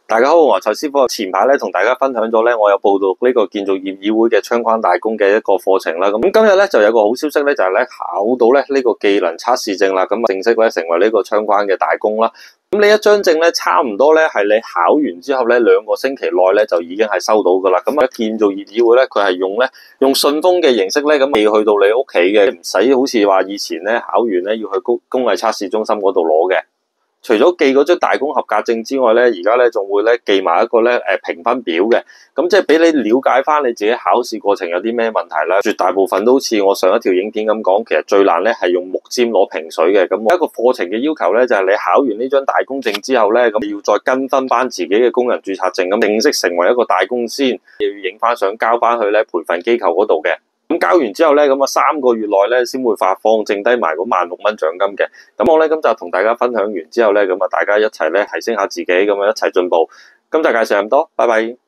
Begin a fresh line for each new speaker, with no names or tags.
大家好，我係蔡師傅。前排咧同大家分享咗咧，我有報讀呢個建造業議會嘅窗框大工嘅一個課程啦。咁今日咧就有個好消息咧，就係咧考到咧呢個技能測試證啦。咁正式咧成為呢個窗框嘅大工啦。咁呢一張證咧差唔多咧係你考完之後咧2個星期內咧就已經係收到噶啦。咁啊建造業議會咧佢係用順豐嘅形式咧咁寄去到你屋企嘅，唔使好似話以前咧考完咧要去工藝測試中心嗰度攞嘅。除咗寄嗰張大工合格證之外咧，而家咧仲會咧寄埋一個咧評分表嘅，咁即係俾你了解翻你自己考試過程有啲咩問題啦。絕大部分都好似我上一條影片咁講，其實最難咧係用木尖攞平水嘅。咁一個課程嘅要求咧就係你考完呢張大工證之後咧，咁要再跟分翻自己嘅工人註冊證，咁正式成為一個大工先，要影翻相交翻去咧培訓機構嗰度嘅。咁交完之後咧，咁啊3個月內咧先會發放，剩低埋嗰16,000蚊獎金嘅。咁我咧咁就同大家分享完之後咧，咁啊大家一齊咧提升下自己，咁啊一齊進步。今集介紹咁多，拜拜。